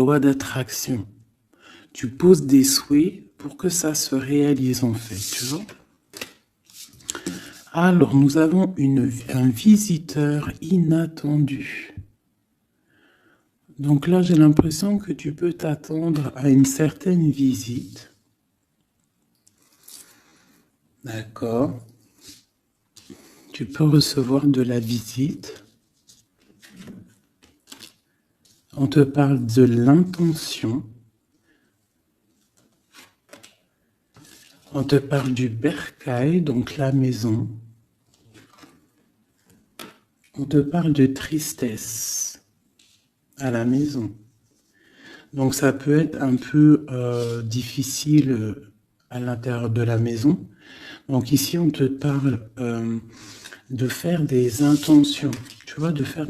loi d'attraction. Tu poses des souhaits pour que ça se réalise en fait, tu vois. Alors, nous avons un visiteur inattendu. Donc là, j'ai l'impression que tu peux t'attendre à une certaine visite. D'accord. Tu peux recevoir de la visite. On te parle de l'intention. On te parle du bercail, donc la maison. On te parle de tristesse à la maison. Donc ça peut être un peu difficile à l'intérieur de la maison. Donc ici, on te parle de faire des intentions, tu vois, de faire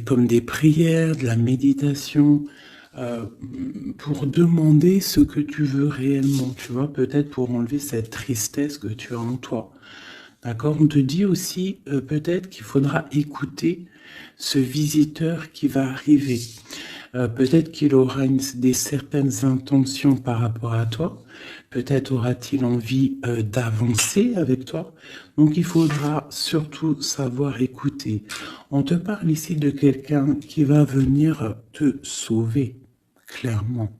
comme des prières, de la méditation, pour demander ce que tu veux réellement, tu vois, peut-être pour enlever cette tristesse que tu as en toi. D'accord? On te dit aussi peut-être qu'il faudra écouter ce visiteur qui va arriver. Peut-être qu'il aura certaines intentions par rapport à toi. Peut-être aura-t-il envie d'avancer avec toi. Donc il faudra surtout savoir écouter. On te parle ici de quelqu'un qui va venir te sauver, clairement.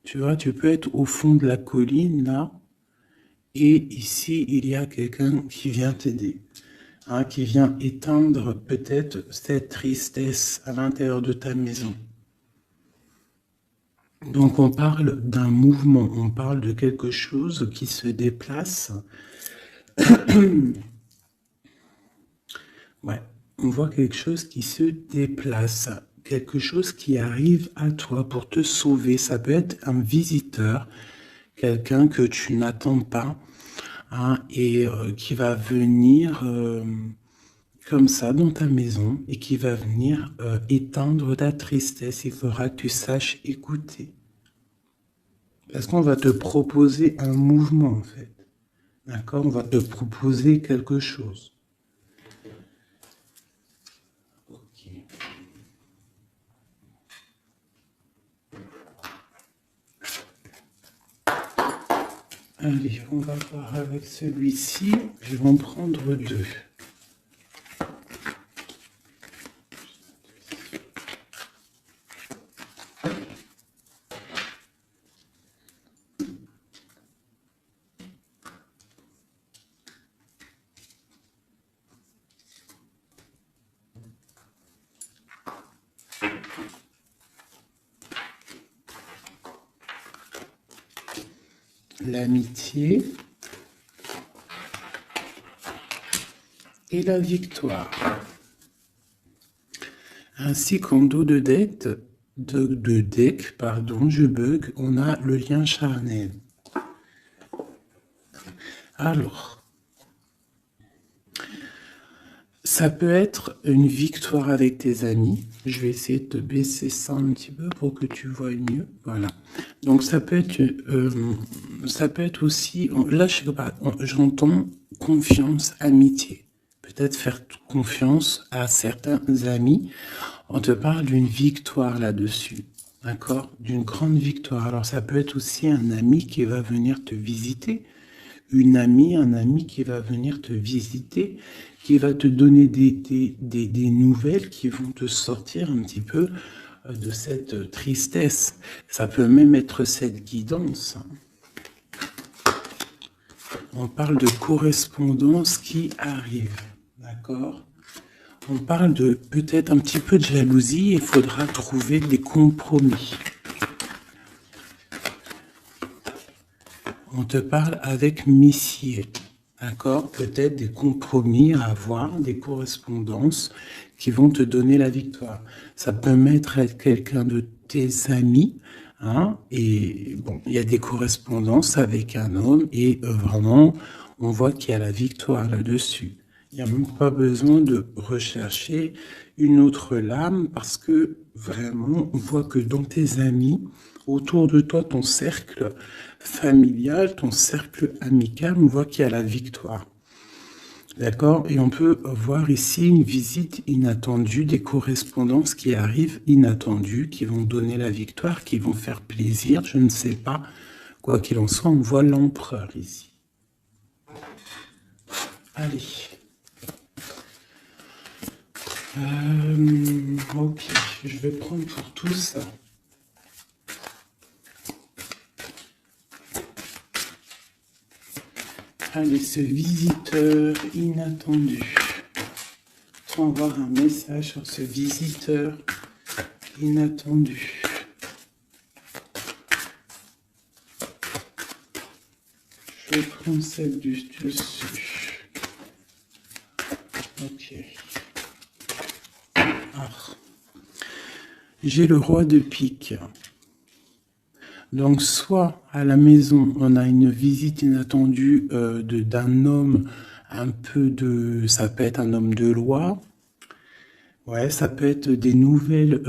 Tu vois, tu peux être au fond de la colline, là, et ici, il y a quelqu'un qui vient t'aider, hein, qui vient éteindre peut-être cette tristesse à l'intérieur de ta maison. Donc on parle d'un mouvement, on parle de quelque chose qui se déplace. Ouais, on voit quelque chose qui se déplace, quelque chose qui arrive à toi pour te sauver. Ça peut être un visiteur, quelqu'un que tu n'attends pas, hein, et qui va venir comme ça dans ta maison et qui va venir éteindre ta tristesse. Il faudra que tu saches écouter. Parce qu'on va te proposer un mouvement, en fait. D'accord? On va te proposer quelque chose. Ok. Allez, on va voir avec celui-ci. Je vais en prendre deux. L'amitié et la victoire. Ainsi qu'en dos de deck, je bug, on a le lien charnel. Alors, ça peut être une victoire avec tes amis. Je vais essayer de te baisser ça un petit peu pour que tu vois mieux. Voilà. Donc ça peut être aussi, là je sais pas, j'entends confiance, amitié. Peut-être faire confiance à certains amis. On te parle d'une victoire là-dessus. D'accord? D'une grande victoire. Alors ça peut être aussi un ami qui va venir te visiter. Un ami qui va venir te visiter, qui va te donner des nouvelles qui vont te sortir un petit peu de cette tristesse. Ça peut même être cette guidance. On parle de correspondance qui arrive, d'accord? On parle de peut-être un petit peu de jalousie, il faudra trouver des compromis. On te parle avec Messier, d'accord? Peut-être des compromis à avoir, des correspondances qui vont te donner la victoire. Ça peut même être quelqu'un de tes amis, hein? Et bon, il y a des correspondances avec un homme et vraiment, on voit qu'il y a la victoire là-dessus. Il n'y a même pas besoin de rechercher une autre lame parce que vraiment, on voit que dans tes amis, autour de toi, ton cercle familial, ton cercle amical, on voit qu'il y a la victoire. D'accord? Et on peut voir ici une visite inattendue, des correspondances qui arrivent inattendues, qui vont donner la victoire, qui vont faire plaisir, je ne sais pas. Quoi qu'il en soit, on voit l'empereur ici. Allez. Ok, je vais prendre pour tous. Allez, ce visiteur inattendu. On va avoir un message sur ce visiteur inattendu. Je prends celle du dessus. Ok. Ah. J'ai le roi de pique. Donc, soit à la maison, on a une visite inattendue d'un homme un peu de... Ça peut être un homme de loi. Ouais, ça peut être des nouvelles,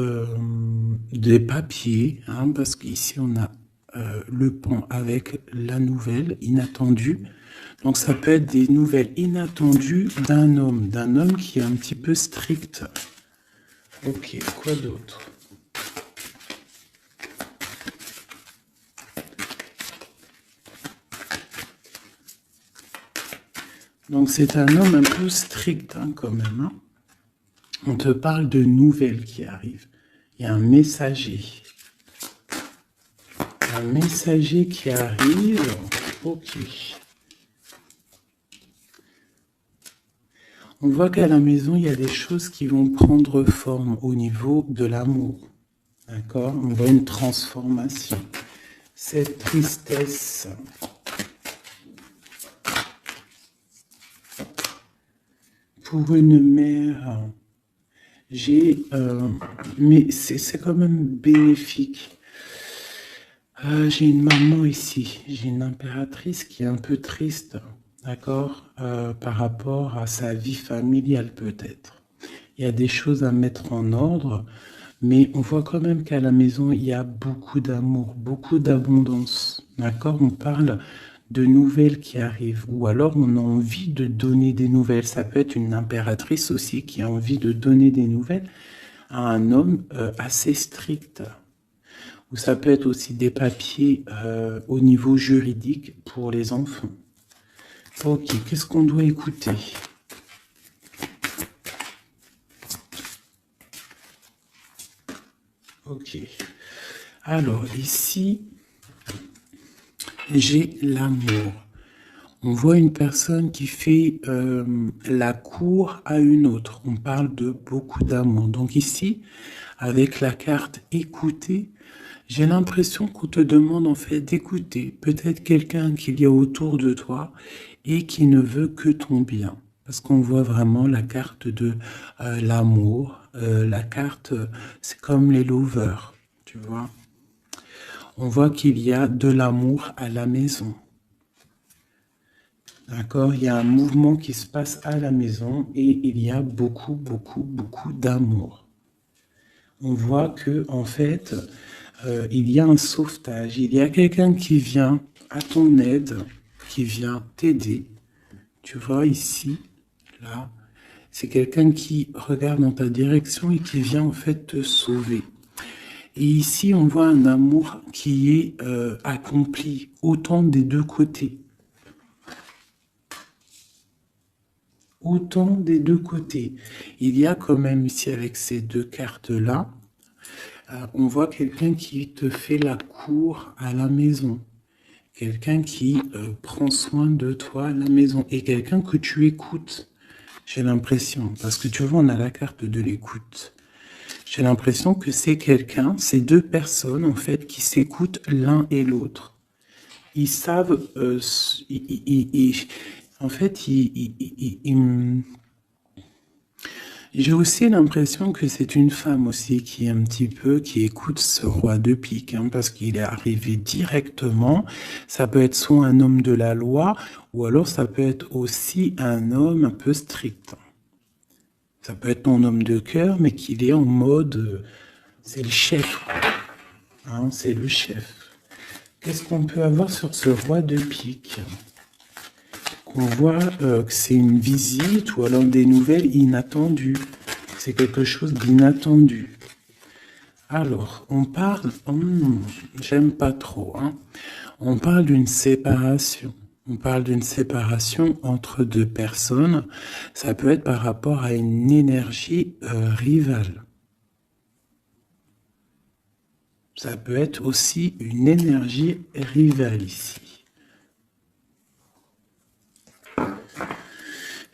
des papiers, hein, parce qu'ici, on a le pont avec la nouvelle inattendue. Donc, ça peut être des nouvelles inattendues d'un homme qui est un petit peu strict. Ok, quoi d'autre? Donc, c'est un homme un peu strict, hein, quand même. Hein. On te parle de nouvelles qui arrivent. Il y a un messager. Un messager qui arrive. Ok. On voit qu'à la maison, il y a des choses qui vont prendre forme au niveau de l'amour. D'accord? On voit une transformation. Cette tristesse. Pour une mère, mais c'est quand même bénéfique. J'ai une maman ici, j'ai une impératrice qui est un peu triste, d'accord, par rapport à sa vie familiale peut-être. Il y a des choses à mettre en ordre, mais on voit quand même qu'à la maison, il y a beaucoup d'amour, beaucoup d'abondance, d'accord? On parle de nouvelles qui arrivent, ou alors on a envie de donner des nouvelles. Ça peut être une impératrice aussi qui a envie de donner des nouvelles à un homme assez strict. Ou ça peut être aussi des papiers au niveau juridique pour les enfants. Ok, qu'est-ce qu'on doit écouter? Ok. Alors, ici, j'ai l'amour. On voit une personne qui fait la cour à une autre. On parle de beaucoup d'amour. Donc ici, avec la carte écouter, j'ai l'impression qu'on te demande en fait d'écouter peut-être quelqu'un qu'il y a autour de toi et qui ne veut que ton bien. Parce qu'on voit vraiment la carte de l'amour. La carte, c'est comme les lovers, tu vois. On voit qu'il y a de l'amour à la maison. D'accord? Il y a un mouvement qui se passe à la maison et il y a beaucoup, beaucoup, beaucoup d'amour. On voit que, en fait, il y a un sauvetage. Il y a quelqu'un qui vient à ton aide, qui vient t'aider. Tu vois ici, là, c'est quelqu'un qui regarde dans ta direction et qui vient en fait te sauver. Et ici, on voit un amour qui est accompli autant des deux côtés. Autant des deux côtés. Il y a quand même ici, avec ces deux cartes-là, on voit quelqu'un qui te fait la cour à la maison. Quelqu'un qui prend soin de toi à la maison. Et quelqu'un que tu écoutes. J'ai l'impression. Parce que tu vois, on a la carte de l'écoute. J'ai l'impression que c'est quelqu'un, ces deux personnes, en fait, qui s'écoutent l'un et l'autre. Ils savent... en fait, j'ai aussi l'impression que c'est une femme aussi qui est un petit peu, qui écoute ce roi de pique, hein, parce qu'il est arrivé directement. Ça peut être soit un homme de la loi, ou alors ça peut être aussi un homme un peu strict. Ça peut être ton homme de cœur, mais qu'il est en mode, c'est le chef, hein, c'est le chef. Qu'est-ce qu'on peut avoir sur ce roi de pique? qu'on voit que c'est une visite ou alors des nouvelles inattendues. C'est quelque chose d'inattendu. Alors, on parle... j'aime pas trop, hein. On parle d'une séparation. On parle d'une séparation entre deux personnes. Ça peut être par rapport à une énergie rivale. Ça peut être aussi une énergie rivale ici.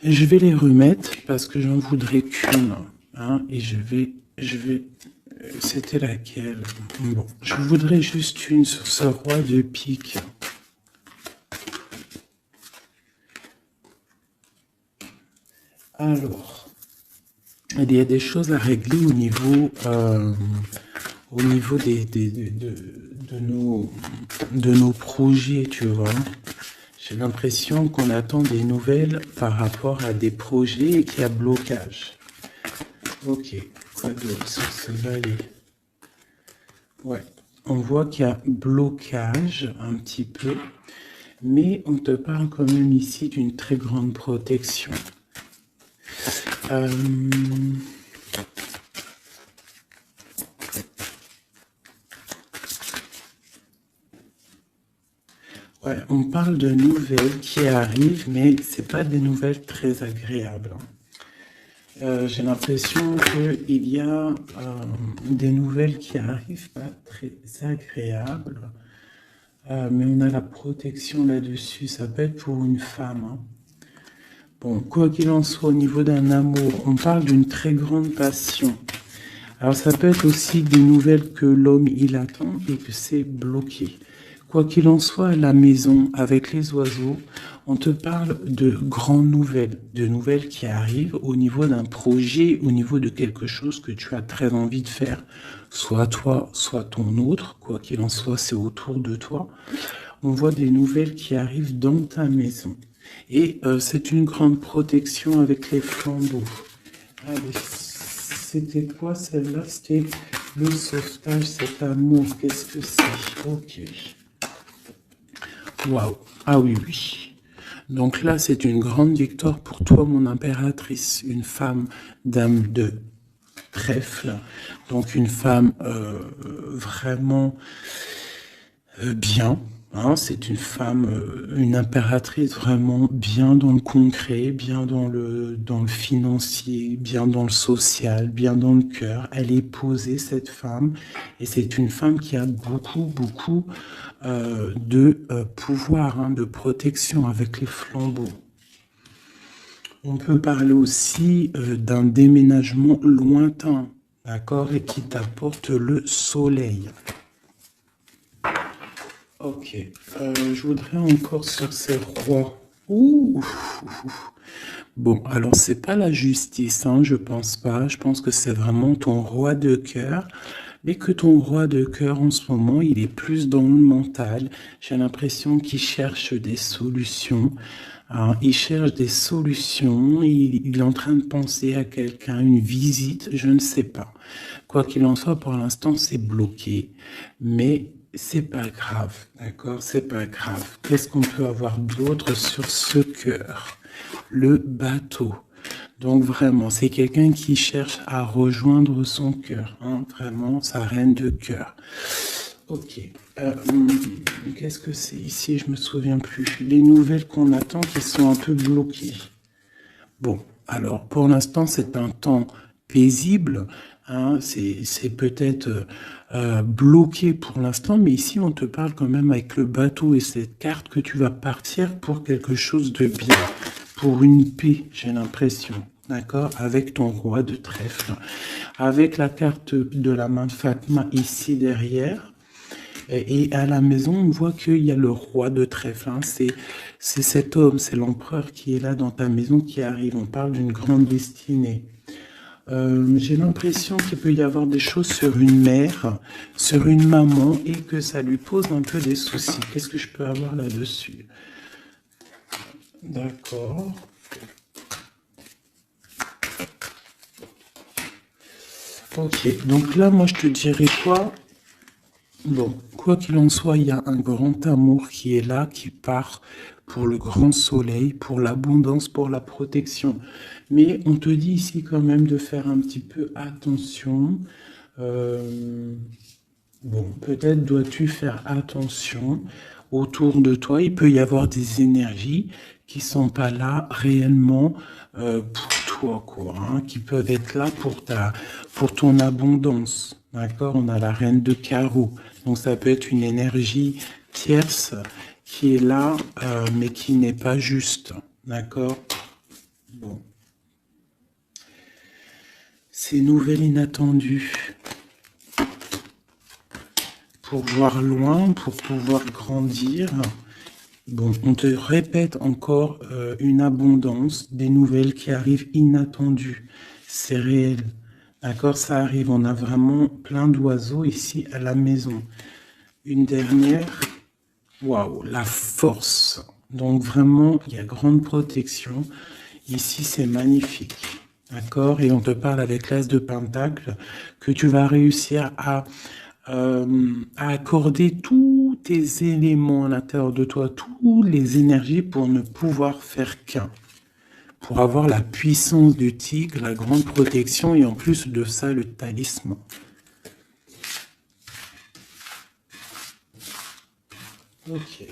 Et je vais les remettre parce que j'en voudrais qu'une. Hein, et je vais... C'était laquelle? Bon, je voudrais juste une sur ce roi de pique. Alors, il y a des choses à régler au niveau de nos projets, tu vois. J'ai l'impression qu'on attend des nouvelles par rapport à des projets et qu'il y a blocage. Ok, quoi d'autre sur ce valet? Ouais, on voit qu'il y a blocage un petit peu, mais on te parle quand même ici d'une très grande protection. Ouais, on parle de nouvelles qui arrivent, mais c'est pas des nouvelles très agréables. J'ai l'impression qu'il y a des nouvelles qui arrivent pas très agréables, mais on a la protection là-dessus. Ça peut être pour une femme. Hein. Bon, quoi qu'il en soit, au niveau d'un amour, on parle d'une très grande passion. Alors ça peut être aussi des nouvelles que l'homme il attend et que c'est bloqué. Quoi qu'il en soit, à la maison, avec les oiseaux, on te parle de grandes nouvelles, de nouvelles qui arrivent au niveau d'un projet, au niveau de quelque chose que tu as très envie de faire, soit toi, soit ton autre, quoi qu'il en soit, c'est autour de toi. On voit des nouvelles qui arrivent dans ta maison. Et c'est une grande protection avec les flambeaux. Allez, c'était quoi celle-là? C'était le sauvetage, cet amour. Qu'est-ce que c'est? Ok. Waouh. Ah oui, oui. Donc là, c'est une grande victoire pour toi, mon impératrice. Une femme dame de trèfle. Donc une femme vraiment bien. Hein, c'est une femme, une impératrice vraiment bien dans le concret, bien dans le financier, bien dans le social, bien dans le cœur. Elle est posée, cette femme, et c'est une femme qui a beaucoup de pouvoir, hein, de protection avec les flambeaux. On peut parler aussi d'un déménagement lointain, d'accord, et qui t'apporte le soleil. Ok, je voudrais encore sur ces rois. Ouh. Bon, alors c'est pas la justice, hein, je pense pas. Je pense que c'est vraiment ton roi de cœur. Mais que ton roi de cœur en ce moment, il est plus dans le mental. J'ai l'impression qu'il cherche des solutions. Alors, il cherche des solutions. Il est en train de penser à quelqu'un, une visite, je ne sais pas. Quoi qu'il en soit, pour l'instant, c'est bloqué. Mais c'est pas grave, d'accord? C'est pas grave. Qu'est-ce qu'on peut avoir d'autre sur ce cœur? Le bateau. Donc vraiment, c'est quelqu'un qui cherche à rejoindre son cœur. Hein? Vraiment, sa reine de cœur. Ok. Qu'est-ce que c'est ici? Je me souviens plus. Les nouvelles qu'on attend qui sont un peu bloquées. Bon, alors pour l'instant, c'est un temps paisible. Hein, c'est peut-être bloqué pour l'instant, mais ici on te parle quand même avec le bateau et cette carte que tu vas partir pour quelque chose de bien, pour une paix, j'ai l'impression, d'accord, avec ton roi de trèfle, avec la carte de la main de Fatma ici derrière. Et à la maison, on voit qu'il y a le roi de trèfle. Hein. C'est cet homme, c'est l'empereur qui est là dans ta maison qui arrive. On parle d'une grande destinée. J'ai l'impression qu'il peut y avoir des choses sur une mère, sur une maman, et que ça lui pose un peu des soucis. Qu'est-ce que je peux avoir là-dessus? D'accord. Ok, donc là, moi, je te dirais quoi? Bon, quoi qu'il en soit, il y a un grand amour qui est là, qui part pour le grand soleil, pour l'abondance, pour la protection. Mais on te dit ici quand même de faire un petit peu attention. Euh, Bon, peut-être dois-tu faire attention autour de toi. Il peut y avoir des énergies qui sont pas là réellement pour toi, quoi, hein, qui peuvent être là pour ton abondance. D'accord? On a la reine de carreau. Donc ça peut être une énergie tierce qui est là, mais qui n'est pas juste. D'accord? Bon. Ces nouvelles inattendues. Pour voir loin, pour pouvoir grandir. Bon, on te répète encore une abondance, des nouvelles qui arrivent inattendues. C'est réel. D'accord, ça arrive. On a vraiment plein d'oiseaux ici à la maison. Une dernière. Waouh, la force. Donc vraiment, il y a grande protection. Ici, c'est magnifique. D'accord? Et on te parle avec l'as de Pentacle que tu vas réussir à accorder tous tes éléments à l'intérieur de toi, toutes les énergies pour ne pouvoir faire qu'un. Pour avoir la puissance du tigre, la grande protection et en plus de ça, le talisman. Ok.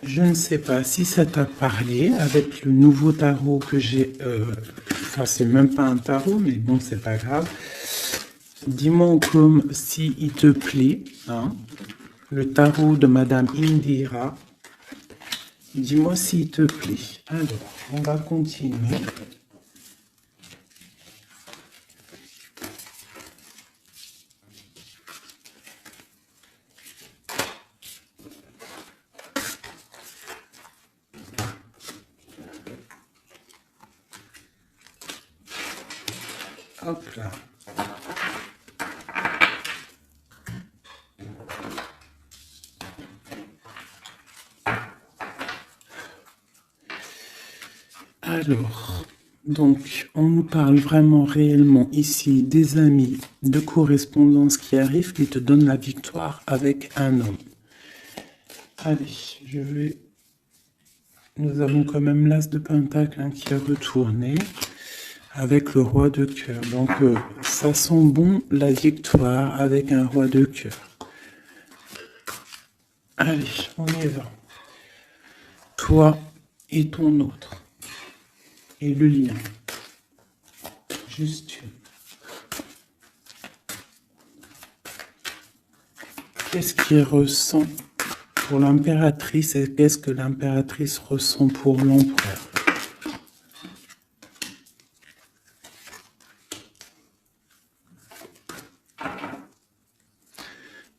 Je ne sais pas si ça t'a parlé avec le nouveau tarot que j'ai. Enfin, c'est même pas un tarot, mais bon, c'est pas grave. Dis-moi comme si il te plaît, hein, le tarot de Madame Indira. Dis-moi s'il te plaît. Alors, on va continuer. Hop là. Alors, donc, on nous parle vraiment réellement ici des amis de correspondance qui arrivent, qui te donnent la victoire avec un homme. Allez, je vais... Nous avons quand même l'as de Pentacle hein, qui a retourné avec le roi de cœur. Donc, ça sent bon la victoire avec un roi de cœur. Allez, on y va. Toi et ton autre. Et le lien. Juste une. Qu'est-ce qu'il ressent pour l'impératrice et qu'est-ce que l'impératrice ressent pour l'empereur?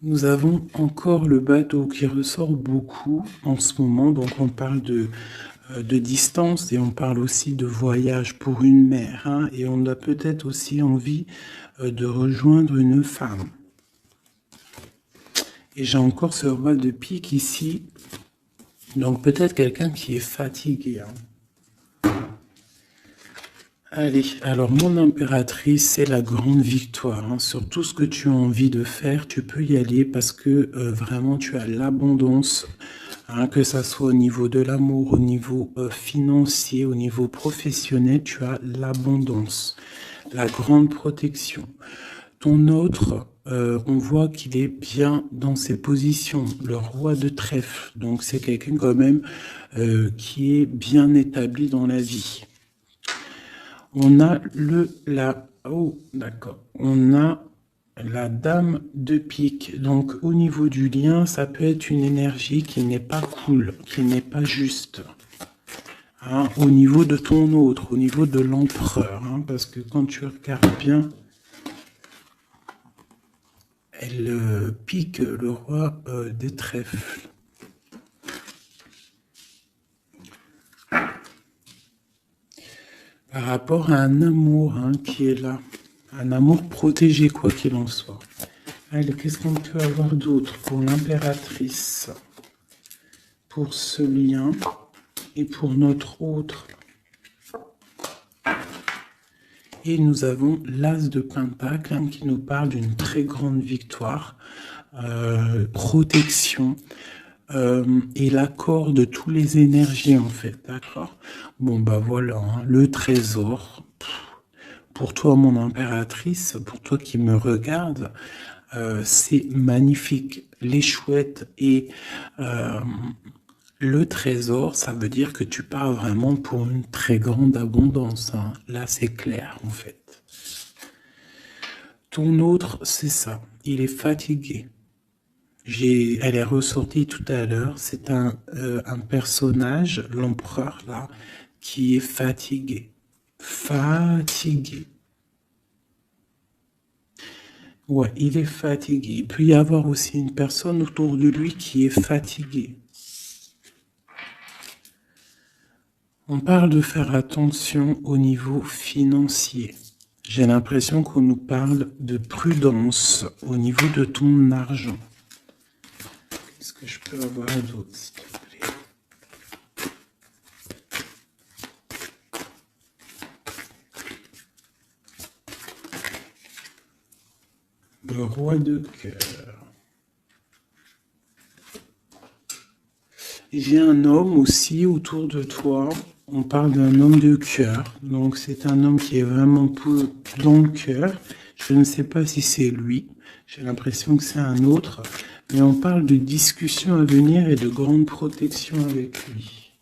Nous avons encore le bateau qui ressort beaucoup en ce moment, donc on parle de distance et on parle aussi de voyage pour une mère, hein, et on a peut-être aussi envie de rejoindre une femme. Et j'ai encore ce roi de pique ici, donc peut-être quelqu'un qui est fatigué. Hein. Allez, alors mon impératrice, c'est la grande victoire. Hein. Sur tout ce que tu as envie de faire, tu peux y aller parce que vraiment tu as l'abondance, hein, que ça soit au niveau de l'amour, au niveau financier, au niveau professionnel, tu as l'abondance, la grande protection. Ton autre, on voit qu'il est bien dans ses positions, le roi de trèfle. Donc c'est quelqu'un quand même qui est bien établi dans la vie. On a on a la dame de pique. Donc au niveau du lien, ça peut être une énergie qui n'est pas cool, qui n'est pas juste. Hein, au niveau de ton autre, au niveau de l'empereur. Hein, parce que quand tu regardes bien, elle pique le roi des trèfles. Par rapport à un amour hein, qui est là. Un amour protégé, quoi qu'il en soit. Allez, qu'est-ce qu'on peut avoir d'autre pour l'impératrice? Pour ce lien et pour notre autre. Et nous avons l'As de Pentacle hein, qui nous parle d'une très grande victoire, protection, et l'accord de toutes les énergies en fait, d'accord? Bon bah voilà, hein, le trésor. Pour toi, mon impératrice, pour toi qui me regarde, c'est magnifique. Les chouettes et le trésor, ça veut dire que tu pars vraiment pour une très grande abondance. Hein. Là, c'est clair en fait. Ton autre, c'est ça. Il est fatigué. Elle est ressortie tout à l'heure. C'est un personnage, l'empereur là, qui est fatigué. Fatigué. Ouais, il est fatigué. Il peut y avoir aussi une personne autour de lui qui est fatiguée. On parle de faire attention au niveau financier. J'ai l'impression qu'on nous parle de prudence au niveau de ton argent. Qu'est-ce que je peux avoir d'autre, s'il te plaît? Le roi de cœur. J'ai un homme aussi autour de toi. On parle d'un homme de cœur. Donc c'est un homme qui est vraiment dans le cœur. Je ne sais pas si c'est lui. J'ai l'impression que c'est un autre. Mais on parle de discussions à venir et de grande protection avec lui.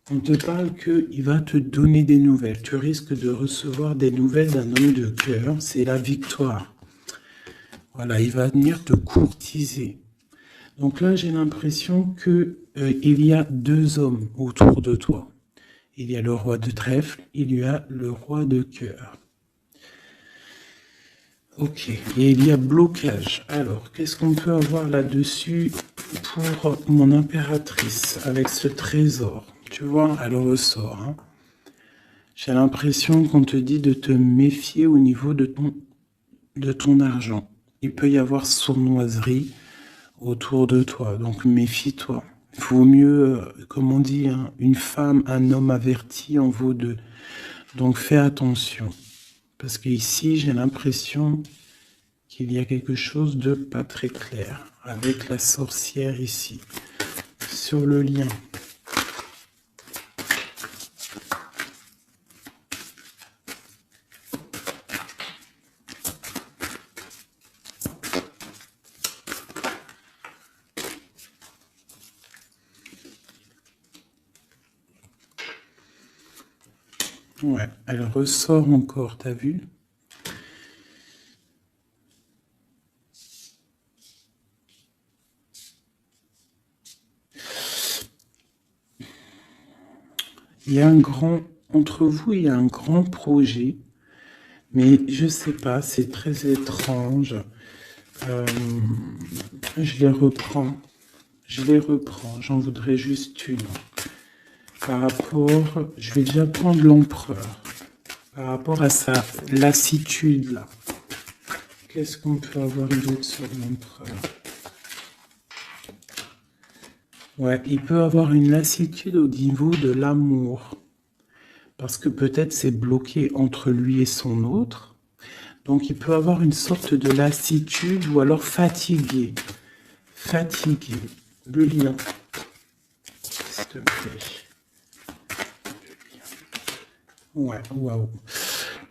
On te parle qu'il va te donner des nouvelles. Tu risques de recevoir des nouvelles d'un homme de cœur. C'est la victoire. Voilà, il va venir te courtiser. Donc là, j'ai l'impression que il y a deux hommes autour de toi. Il y a le roi de trèfle, il y a le roi de cœur. Ok, et il y a blocage. Alors, qu'est-ce qu'on peut avoir là-dessus pour mon impératrice avec ce trésor? Tu vois, elle ressort. Hein. J'ai l'impression qu'on te dit de te méfier au niveau de ton argent. Il peut y avoir sournoiserie autour de toi, donc méfie-toi. Il vaut mieux, comme on dit, hein, une femme, un homme averti en vaut deux. Donc fais attention. Parce qu'ici, j'ai l'impression qu'il y a quelque chose de pas très clair avec la sorcière ici. Sur le lien. Ouais, elle ressort encore, t'as vu? Il y a un grand, entre vous, il y a un grand projet, mais je sais pas, c'est très étrange. Je les reprends, j'en voudrais juste une. Par rapport, je vais déjà prendre l'empereur. Par rapport à sa lassitude là. Qu'est-ce qu'on peut avoir d'autre sur l'empereur? Ouais, il peut avoir une lassitude au niveau de l'amour. Parce que peut-être c'est bloqué entre lui et son autre. Donc il peut avoir une sorte de lassitude ou alors fatigué. Fatigué. Le lion. S'il te plaît. Ouais, waouh.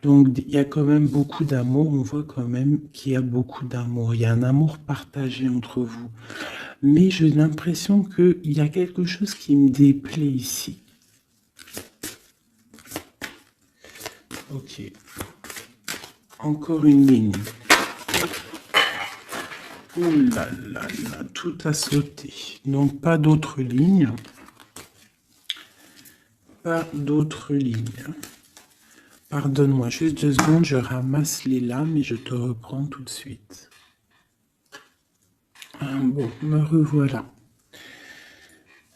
Donc il y a quand même beaucoup d'amour. On voit quand même qu'il y a beaucoup d'amour. Il y a un amour partagé entre vous. Mais j'ai l'impression qu'il y a quelque chose qui me déplaît ici. Ok. Encore une ligne. Oh là là là, tout a sauté. Donc pas d'autres lignes. Pas d'autres lignes. Pardonne-moi, juste 2 secondes, je ramasse les lames et je te reprends tout de suite. Bon, me revoilà.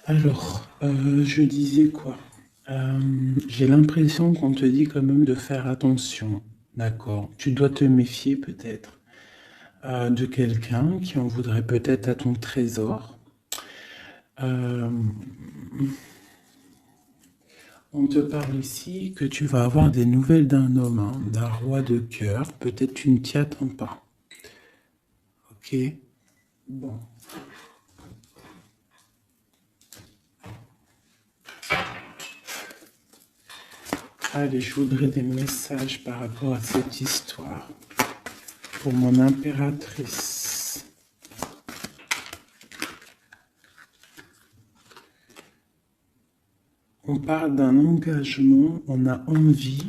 Alors, je disais quoi? J'ai l'impression qu'on te dit quand même de faire attention. D'accord. Tu dois te méfier peut-être de quelqu'un qui en voudrait peut-être à ton trésor. On te parle ici que tu vas avoir des nouvelles d'un homme, hein, d'un roi de cœur. Peut-être tu ne t'y attends pas. Ok? Bon. Allez, je voudrais des messages par rapport à cette histoire. Pour mon impératrice. On parle d'un engagement, on a envie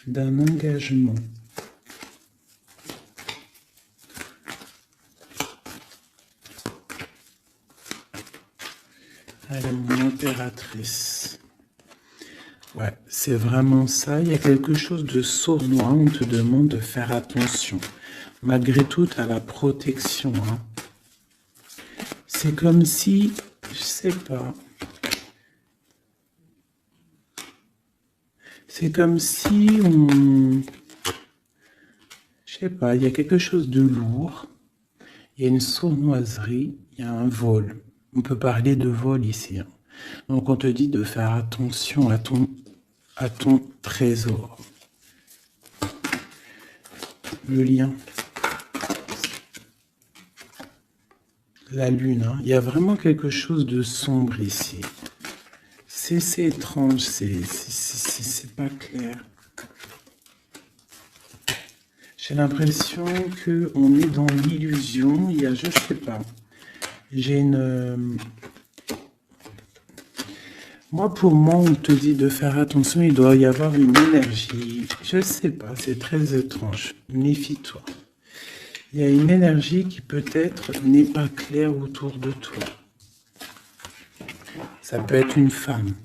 d'un engagement. Allez, mon impératrice. Ouais, c'est vraiment ça. Il y a quelque chose de sournois. On te demande de faire attention. Malgré tout, tu as la protection. Hein. C'est comme si, je sais pas. C'est comme si on... Je sais pas, il y a quelque chose de lourd. Il y a une sournoiserie, il y a un vol. On peut parler de vol ici. Hein. Donc on te dit de faire attention à ton trésor. Le lien. La lune. Hein. Il y a vraiment quelque chose de sombre ici. C'est étrange, c'est pas clair. J'ai l'impression qu'on est dans l'illusion. Il y a, je sais pas. J'ai une... pour moi, on te dit de faire attention. Il doit y avoir une énergie. Je sais pas, c'est très étrange. Méfie-toi. Il y a une énergie qui peut-être n'est pas claire autour de toi. Ça peut être une femme.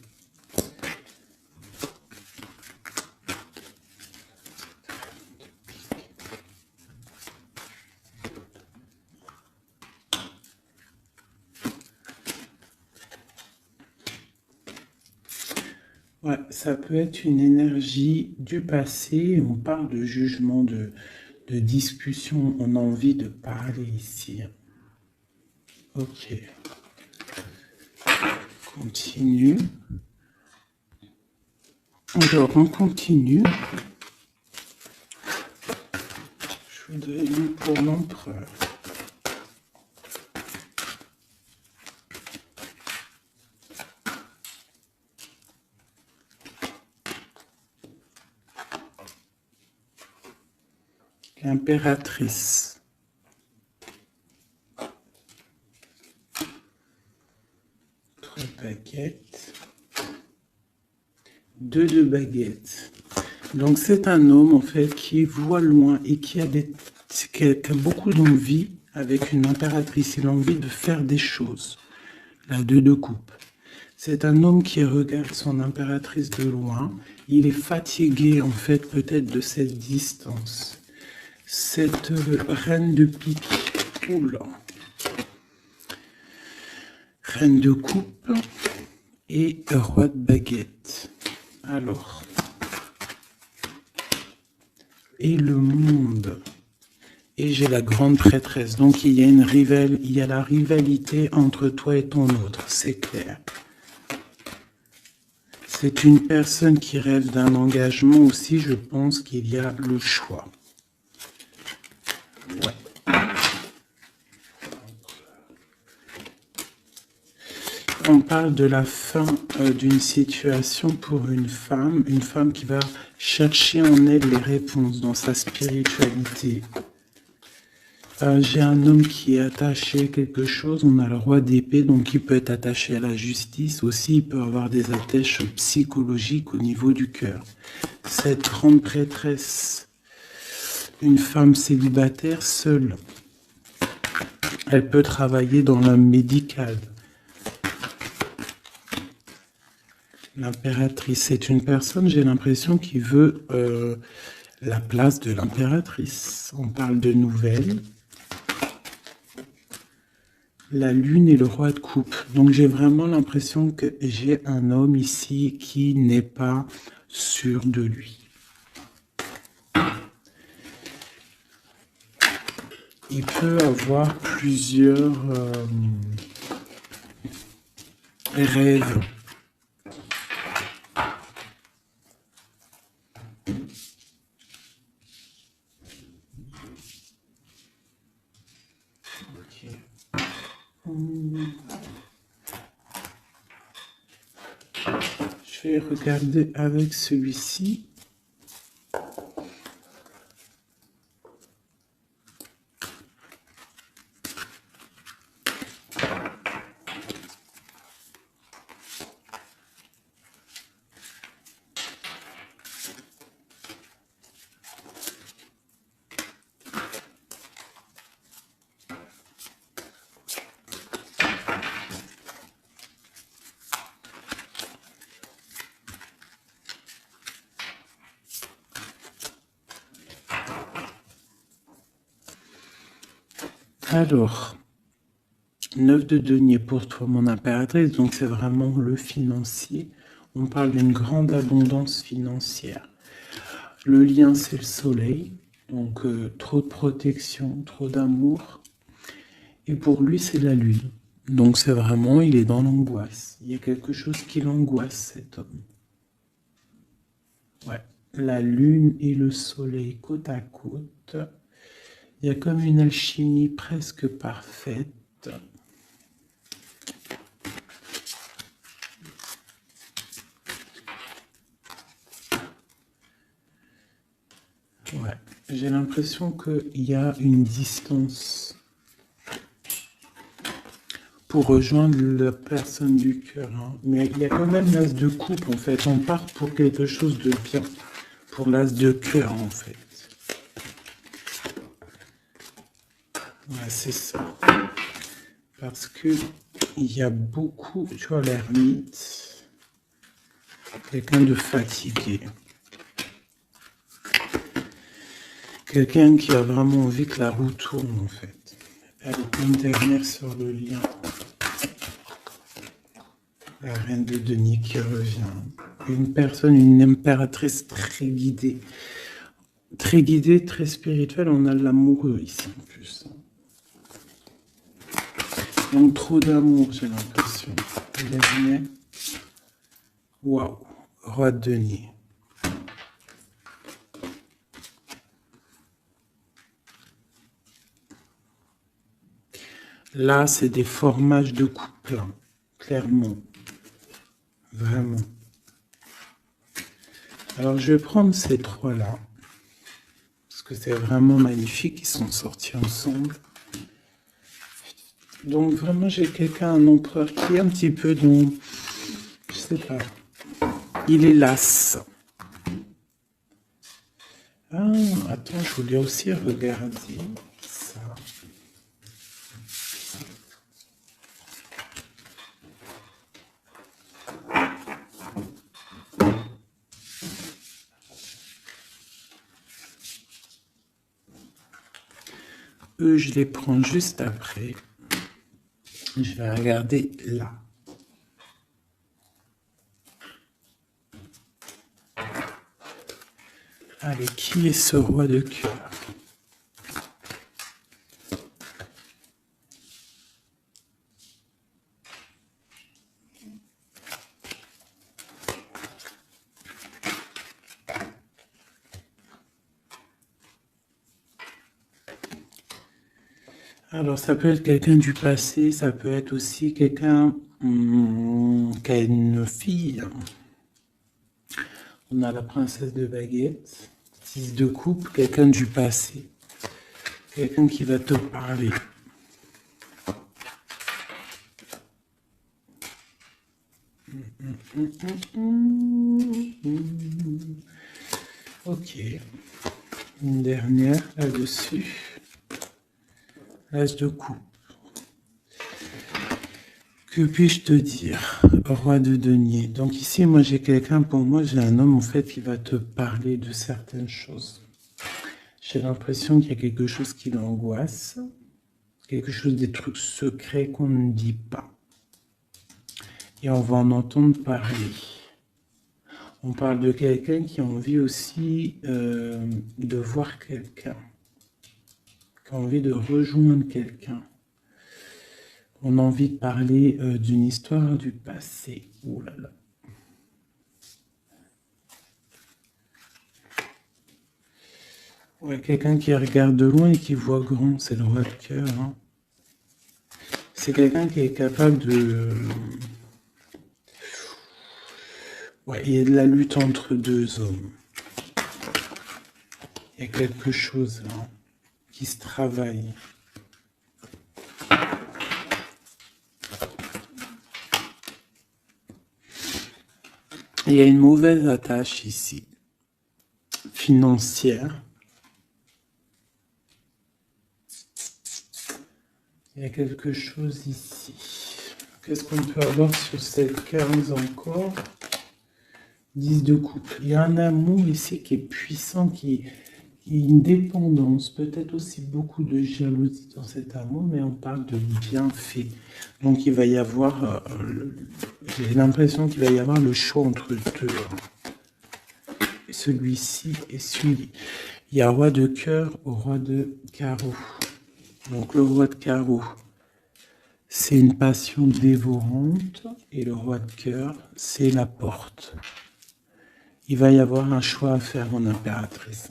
Ouais, ça peut être une énergie du passé. On parle de jugement, de discussion. On a envie de parler ici. Ok. Continue. Alors, on continue. Je voudrais une pour l'empereur. L'impératrice. 3 baguettes. 2 de baguettes. Donc c'est un homme en fait qui voit loin et qui a beaucoup d'envie avec une impératrice. Il a envie de faire des choses. La 2 de coupe. C'est un homme qui regarde son impératrice de loin. Il est fatigué en fait peut-être de cette distance. Cette reine de pique. Oula. Reine de coupe et roi de baguette. Alors. Et le monde. Et j'ai la grande prêtresse. Donc il y a la rivalité entre toi et ton autre. C'est clair. C'est une personne qui rêve d'un engagement aussi. Je pense qu'il y a le choix. Ouais. On parle de la fin d'une situation pour une femme qui va chercher en elle les réponses dans sa spiritualité. J'ai un homme qui est attaché à quelque chose, on a le roi d'épée, donc il peut être attaché à la justice, aussi il peut avoir des attaches psychologiques au niveau du cœur. Cette grande prêtresse, une femme célibataire seule, elle peut travailler dans le médical. L'impératrice, c'est une personne, j'ai l'impression, qui veut la place de l'impératrice. On parle de nouvelles. La lune et le roi de coupe. Donc j'ai vraiment l'impression que j'ai un homme ici qui n'est pas sûr de lui. Il peut avoir plusieurs rêves. vais regarder avec celui-ci. Alors, 9 de denier pour toi, mon impératrice, donc c'est vraiment le financier. On parle d'une grande abondance financière. Le lien, c'est le soleil, donc trop de protection, trop d'amour. Et pour lui, c'est la lune. Donc c'est vraiment, il est dans l'angoisse. Il y a quelque chose qui l'angoisse, cet homme. Ouais, la lune et le soleil côte à côte. Il y a comme une alchimie presque parfaite. Ouais, j'ai l'impression qu'il y a une distance pour rejoindre la personne du cœur. Hein. Mais il y a quand même l'as de coupe, en fait. On part pour quelque chose de bien. Pour l'as de cœur, en fait. Ouais, c'est ça. Parce que il y a beaucoup, tu vois, l'ermite, quelqu'un de fatigué. Quelqu'un qui a vraiment envie que la roue tourne, en fait. Allez, une dernière sur le lien. La reine de denier qui revient. Une personne, une impératrice très guidée. Très guidée, très spirituelle. On a l'amoureux ici, en plus. Donc, trop d'amour, j'ai l'impression. Dernier. Waouh. Roi de denier. Là, c'est des formages de couple, hein, clairement. Vraiment. Alors, je vais prendre ces trois-là. Parce que c'est vraiment magnifique. Ils sont sortis ensemble. Donc, vraiment, j'ai quelqu'un, un empereur qui est un petit peu dans... Je sais pas. Il est las. Ah, attends, je voulais aussi regarder ça. Eux, je les prends juste après. Je vais regarder là. Allez, qui est ce roi de cœur? Alors, ça peut être quelqu'un du passé, ça peut être aussi quelqu'un qui a une fille. On a la princesse de baguette, 6 de coupe, quelqu'un du passé, quelqu'un qui va te parler. Ok, une dernière là-dessus. L'as de coupe. Que puis-je te dire, roi de denier? Donc ici, moi j'ai quelqu'un, pour moi j'ai un homme en fait qui va te parler de certaines choses. J'ai l'impression qu'il y a quelque chose qui l'angoisse, quelque chose, des trucs secrets qu'on ne dit pas. Et on va en entendre parler. On parle de quelqu'un qui a envie aussi de voir quelqu'un, qui a envie de rejoindre quelqu'un. On a envie de parler d'une histoire du passé. Oh là là. Ouais, quelqu'un qui regarde de loin et qui voit grand, c'est le roi de cœur. Hein. C'est quelqu'un qui est capable de... Ouais, il y a de la lutte entre deux hommes. Il y a quelque chose là qui se travaille. Il y a une mauvaise attache ici, financière. Il y a quelque chose ici. Qu'est-ce qu'on peut avoir sur cette case encore? 10 de coupe. Il y a un amour ici qui est puissant, qui une dépendance, peut-être aussi beaucoup de jalousie dans cet amour, mais on parle de bienfait. Donc il va y avoir, j'ai l'impression qu'il va y avoir le choix entre deux. Celui-ci et celui. Il y a roi de cœur au roi de carreau. Donc le roi de carreau, c'est une passion dévorante, et le roi de cœur, c'est la porte. Il va y avoir un choix à faire en impératrice.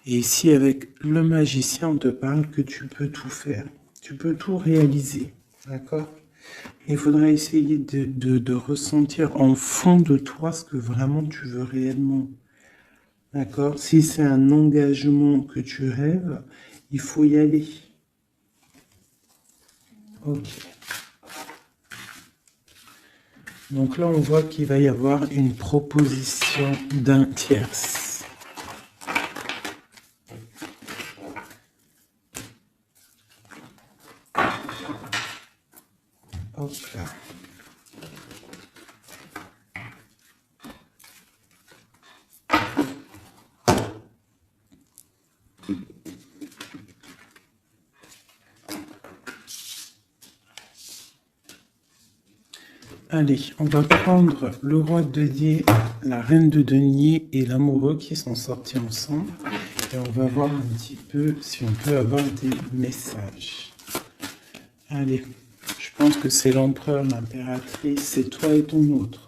Et ici, avec le magicien, on te parle que tu peux tout faire. Tu peux tout réaliser. D'accord? Il faudra essayer de ressentir en fond de toi ce que vraiment tu veux réellement. D'accord? Si c'est un engagement que tu rêves, il faut y aller. Ok. Donc là, on voit qu'il va y avoir une proposition d'un tierce. Hop là. Allez, on va prendre le roi de denier, la reine de denier et l'amoureux qui sont sortis ensemble. Et on va voir un petit peu si on peut avoir des messages. Allez, je pense que c'est l'empereur, l'impératrice, c'est toi et ton autre.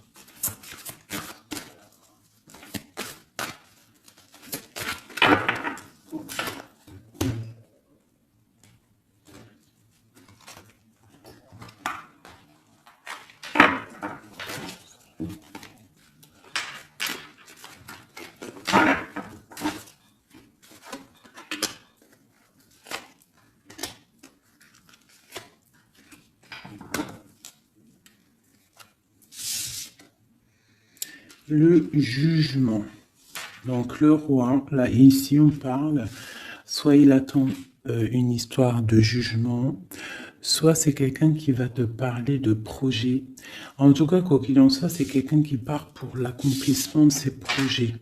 Le jugement. Donc le roi, là ici on parle, soit il attend une histoire de jugement, soit c'est quelqu'un qui va te parler de projet. En tout cas, quoi qu'il en soit, c'est quelqu'un qui part pour l'accomplissement de ses projets.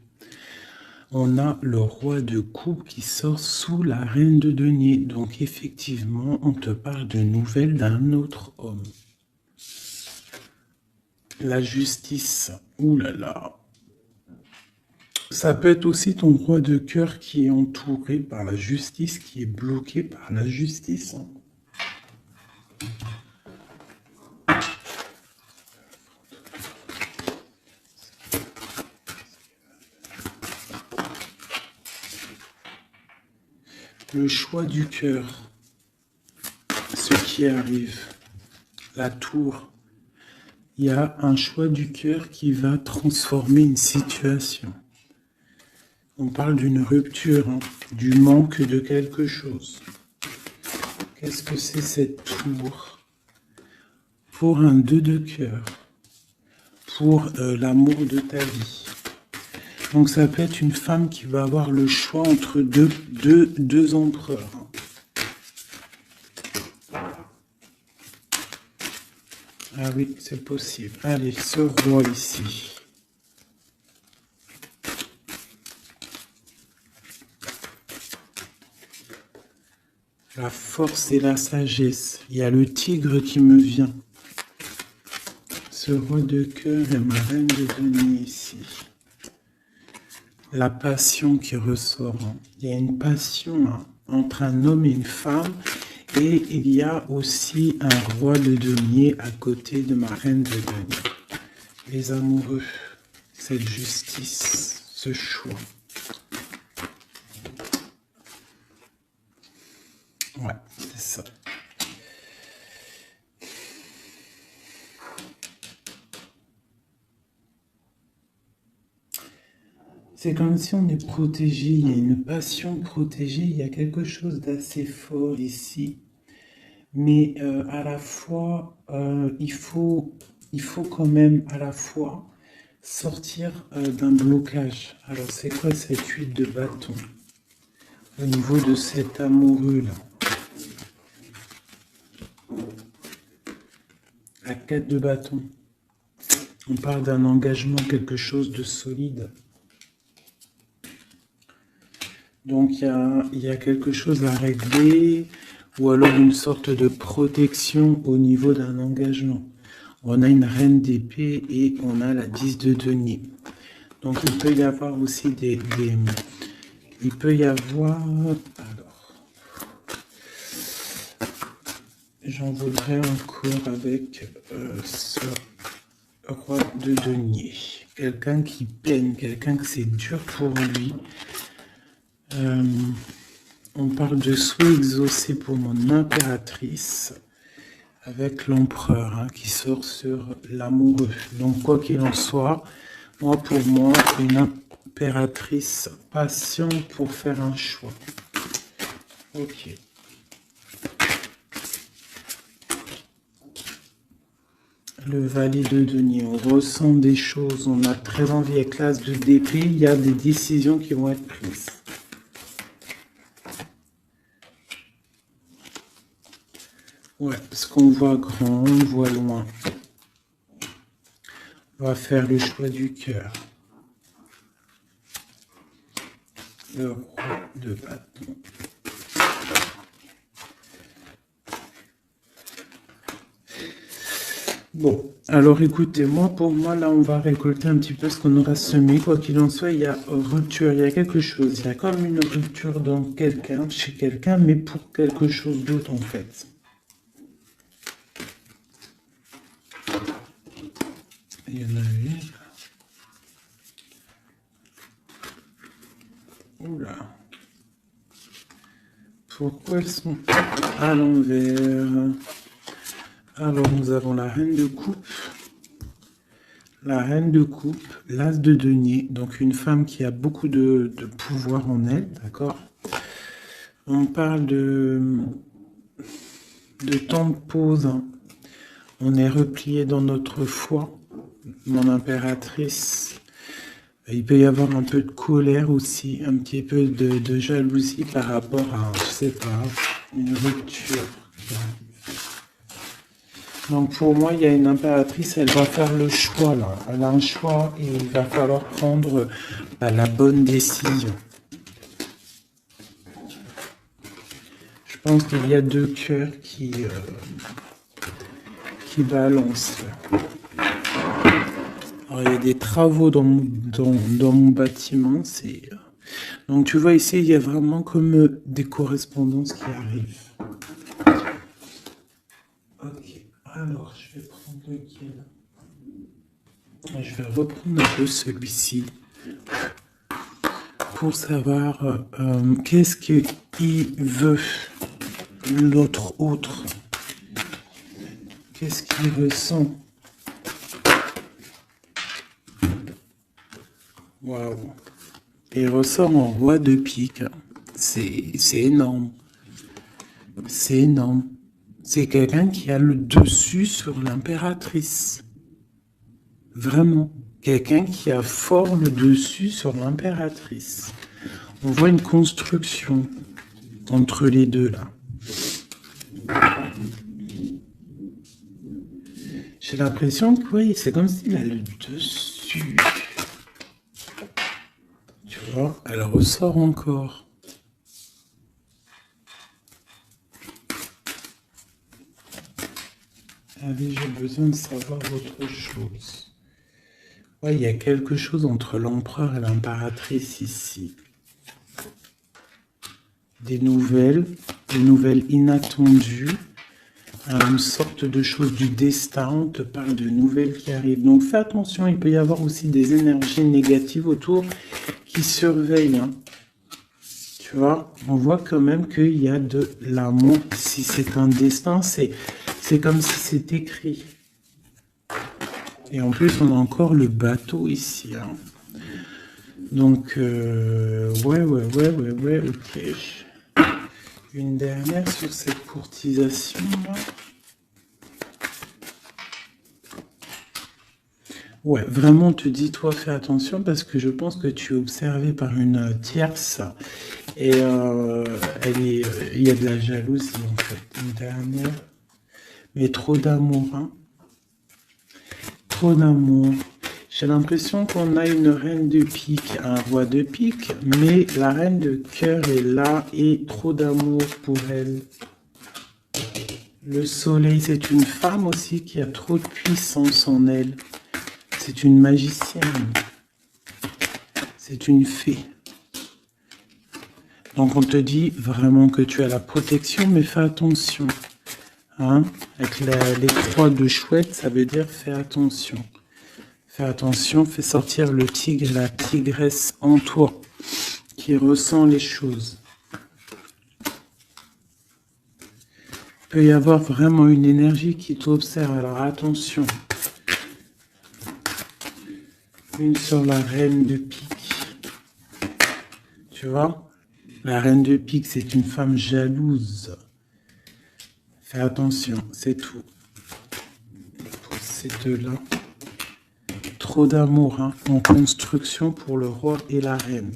On a le roi de coupe qui sort sous la reine de denier. Donc effectivement, on te parle de nouvelles d'un autre homme. La justice, ouh là là. Ça peut être aussi ton roi de cœur qui est entouré par la justice, qui est bloqué par la justice. Le choix du cœur, ce qui arrive, la tour. Il y a un choix du cœur qui va transformer une situation. On parle d'une rupture, hein, du manque de quelque chose. Qu'est-ce que c'est cette tour? Pour un 2 de cœur, pour l'amour de ta vie. Donc ça peut être une femme qui va avoir le choix entre deux empereurs. Ah oui, c'est possible. Allez, ce roi ici. La force et la sagesse. Il y a le tigre qui me vient. Ce roi de cœur et ma reine de denier ici. La passion qui ressort. Il y a une passion entre un homme et une femme. Et il y a aussi un roi de denier à côté de ma reine de denier. Les amoureux, cette justice, ce choix. Ouais, c'est ça. C'est comme si on est protégé, il y a une passion protégée, il y a quelque chose d'assez fort ici. Mais à la fois, il faut quand même à la fois sortir d'un blocage. Alors c'est quoi cette huile de bâton au niveau de cet amoureux là? La 4 de bâton. On parle d'un engagement, quelque chose de solide. Donc il y a quelque chose à régler, ou alors une sorte de protection au niveau d'un engagement. On a une reine d'épée et on a la 10 de denier. Donc il peut y avoir aussi il peut y avoir... Alors, j'en voudrais encore avec ce roi de denier. Quelqu'un qui peine, quelqu'un que c'est dur pour lui. On parle de souhait exaucé pour mon impératrice avec l'empereur hein, qui sort sur l'amoureux. Donc quoi qu'il en soit, pour moi, une impératrice patiente pour faire un choix. Ok. Le valet de denier, on ressent des choses, on a très envie avec l'as de d'épée, il y a des décisions qui vont être prises. Ouais, parce qu'on voit grand, on voit loin. On va faire le choix du cœur. Le roi de bâton. Bon, alors écoutez, pour moi, là, on va récolter un petit peu ce qu'on aura semé. Quoi qu'il en soit, il y a rupture, il y a quelque chose. Il y a comme une rupture dans quelqu'un, chez quelqu'un, mais pour quelque chose d'autre, en fait. Il y en a une. Oula. Pourquoi elles sont à l'envers? Alors, nous avons la reine de coupe. La reine de coupe, l'as de denier. Donc, une femme qui a beaucoup de pouvoir en elle, d'accord? On parle de temps de pause. Hein. On est replié dans notre foi. Mon impératrice... Il peut y avoir un peu de colère aussi, un petit peu de jalousie par rapport à, je sais pas, une rupture. Donc pour moi, il y a une impératrice, elle va faire le choix là. Elle a un choix et il va falloir prendre la bonne décision. Je pense qu'il y a deux cœurs qui balancent. Alors, il y a des travaux dans mon bâtiment. Donc tu vois ici, il y a vraiment comme des correspondances qui arrivent. Ok, alors je vais prendre lequel? Je vais reprendre un peu celui-ci pour savoir qu'est-ce qu'il veut l'autre autre. Qu'est-ce qu'il ressent? Waouh. Il ressort en roi de pique. C'est énorme. C'est énorme. C'est quelqu'un qui a le dessus sur l'impératrice. Vraiment. Quelqu'un qui a fort le dessus sur l'impératrice. On voit une construction entre les deux là. J'ai l'impression que oui, c'est comme s'il a le dessus. Tu vois, elle ressort encore. Allez, j'ai besoin de savoir autre chose. Ouais, il y a quelque chose entre l'empereur et l'impératrice ici. Des nouvelles inattendues. Une sorte de chose du destin, on te parle de nouvelles qui arrivent. Donc fais attention, il peut y avoir aussi des énergies négatives autour qui surveillent. Hein. Tu vois, on voit quand même qu'il y a de l'amour. Si c'est un destin, c'est comme si c'est écrit. Et en plus, on a encore le bateau ici. Hein. Donc, ouais, ok. Une dernière sur cette courtisation, là. Ouais, vraiment, on te dit, toi, fais attention parce que je pense que tu es observé par une tierce et il y a de la jalousie, en fait. Une dernière, mais trop d'amour, hein. Trop d'amour. J'ai l'impression qu'on a une reine de pique, un roi de pique, mais la reine de cœur est là et trop d'amour pour elle. Le soleil, c'est une femme aussi qui a trop de puissance en elle. C'est une magicienne. C'est une fée. Donc on te dit vraiment que tu as la protection, mais fais attention. Hein? Avec les croix de chouette, ça veut dire fais attention. Fais attention, fais sortir le tigre, la tigresse en toi, qui ressent les choses. Il peut y avoir vraiment une énergie qui t'observe, alors attention. Une sur la reine de pique. Tu vois? La reine de pique, c'est une femme jalouse. Fais attention, c'est tout. Pour ces deux-là. Trop d'amour, hein, en construction pour le roi et la reine.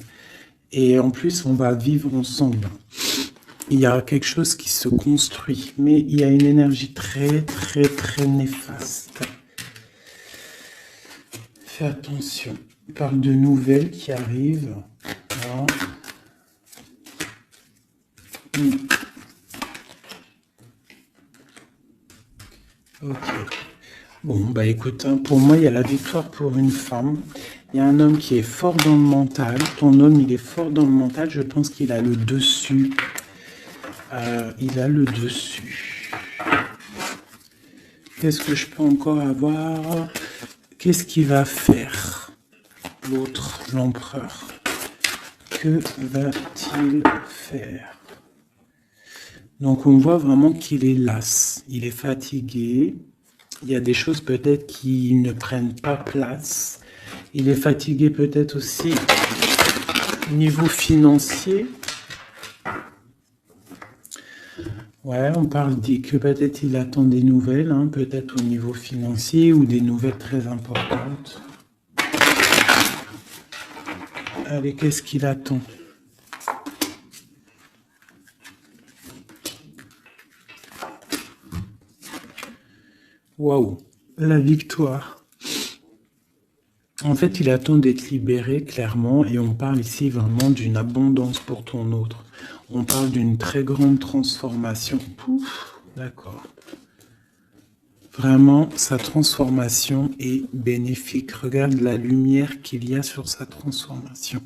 Et en plus, on va vivre ensemble. Il y a quelque chose qui se construit, mais il y a une énergie très, très, très néfaste. Fais attention. On parle de nouvelles qui arrivent. Voilà. Ok. Bon, bah écoute, hein, pour moi, il y a la victoire pour une femme. Il y a un homme qui est fort dans le mental. Ton homme, il est fort dans le mental. Je pense qu'il a le dessus. Il a le dessus. Qu'est-ce que je peux encore avoir? Qu'est-ce qu'il va faire? L'autre, l'empereur. Que va-t-il faire? Donc on voit vraiment qu'il est las. Il est fatigué. Il y a des choses peut-être qui ne prennent pas place. Il est fatigué peut-être aussi au niveau financier. Ouais, on parle que peut-être il attend des nouvelles, hein, peut-être au niveau financier ou des nouvelles très importantes. Allez, qu'est-ce qu'il attend? Waouh, la victoire. En fait, il attend d'être libéré, clairement, et on parle ici vraiment d'une abondance pour ton autre. On parle d'une très grande transformation. Pouf, d'accord. Vraiment, sa transformation est bénéfique. Regarde la lumière qu'il y a sur sa transformation.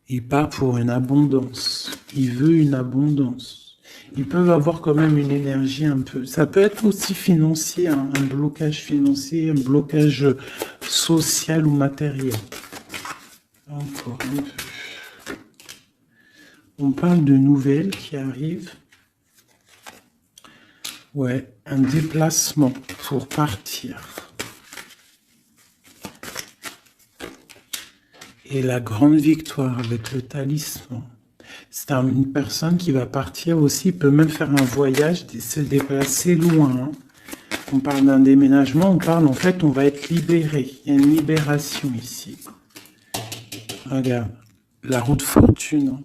Il part pour une abondance. Il veut une abondance. Ils peuvent avoir quand même une énergie un peu... Ça peut être aussi financier, hein, un blocage financier, un blocage social ou matériel. Encore un peu. On parle de nouvelles qui arrivent. Ouais, un déplacement pour partir. Et la grande victoire avec le talisman. C'est une personne qui va partir aussi, peut même faire un voyage, se déplacer loin. Hein. On parle d'un déménagement, on parle en fait, on va être libéré. Il y a une libération ici. Regarde, la roue de fortune. Hein.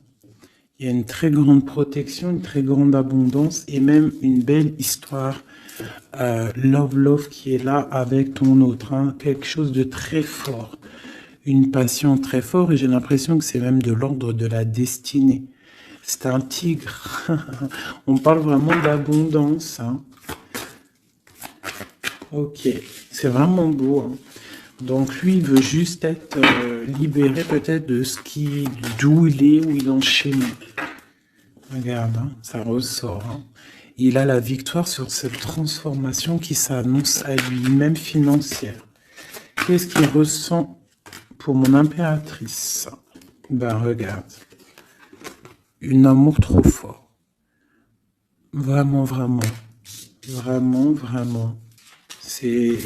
Il y a une très grande protection, une très grande abondance et même une belle histoire. Love qui est là avec ton autre. Hein. Quelque chose de très fort. Une passion très forte et j'ai l'impression que c'est même de l'ordre de la destinée. C'est un tigre. On parle vraiment d'abondance. Hein. Ok, c'est vraiment beau. Hein. Donc lui, il veut juste être libéré peut-être de d'où il est, où il est enchaîné. Regarde, hein, ça ressort. Hein. Il a la victoire sur cette transformation qui s'annonce à lui-même financière. Qu'est-ce qu'il ressent pour mon impératrice? Ben regarde. Un amour trop fort. Vraiment, vraiment. Vraiment, vraiment. C'est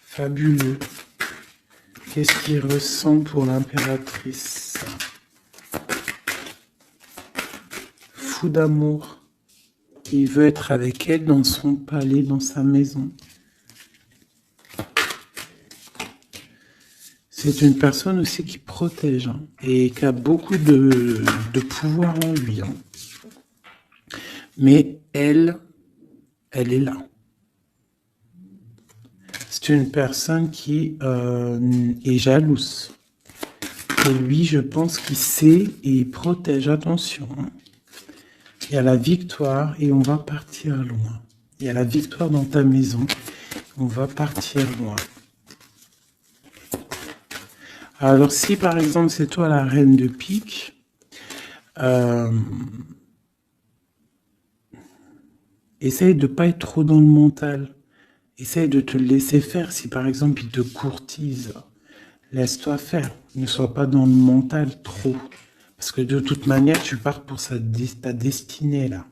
fabuleux. qu'est-ce qu'il ressent pour l'impératrice? Fou d'amour. Il veut être avec elle dans son palais, dans sa maison. C'est une personne aussi qui protège hein, et qui a beaucoup de pouvoir en lui. Hein. Mais elle est là. C'est une personne qui est jalouse. Et lui, je pense qu'il sait et il protège. Attention. Hein. Il y a la victoire et on va partir loin. Il y a la victoire dans ta maison. On va partir loin. Alors, si par exemple, c'est toi la reine de pique, essaye de ne pas être trop dans le mental. Essaye de te laisser faire. Si par exemple, il te courtise, laisse-toi faire. Ne sois pas dans le mental trop. Parce que de toute manière, tu pars pour ta destinée, là.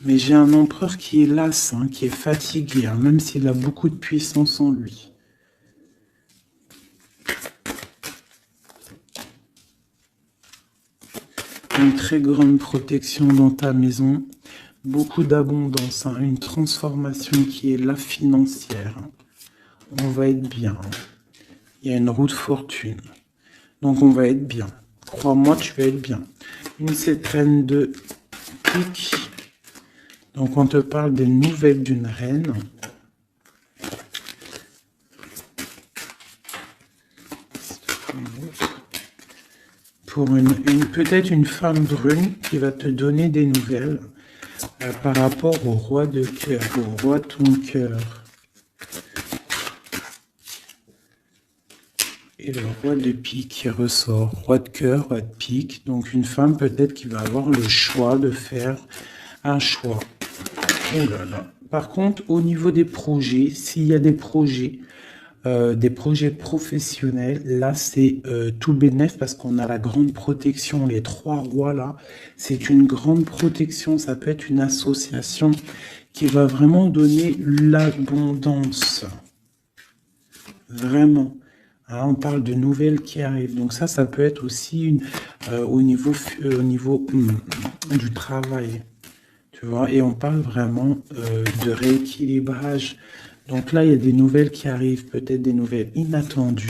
Mais j'ai un empereur qui est las, hein, qui est fatigué, hein, même s'il a beaucoup de puissance en lui. Une très grande protection dans ta maison, beaucoup d'abondance, hein, une transformation qui est là financière. On va être bien. Hein. Il y a une roue de fortune. Donc on va être bien. Crois-moi, tu vas être bien. Une reine de pique. Donc on te parle des nouvelles d'une reine. Pour peut-être une femme brune qui va te donner des nouvelles par rapport au roi de cœur, au roi de ton cœur. Et le roi de pique qui ressort, roi de cœur, roi de pique. Donc une femme peut-être qui va avoir le choix de faire un choix. Oh là là. Par contre, au niveau des projets, s'il y a des projets professionnels, là c'est tout bénef parce qu'on a la grande protection, les 3 rois là, c'est une grande protection, ça peut être une association qui va vraiment donner l'abondance, vraiment. Hein, on parle de nouvelles qui arrivent, donc ça peut être aussi au niveau du travail, tu vois, et on parle vraiment de rééquilibrage. Donc là, il y a des nouvelles qui arrivent, peut-être des nouvelles inattendues.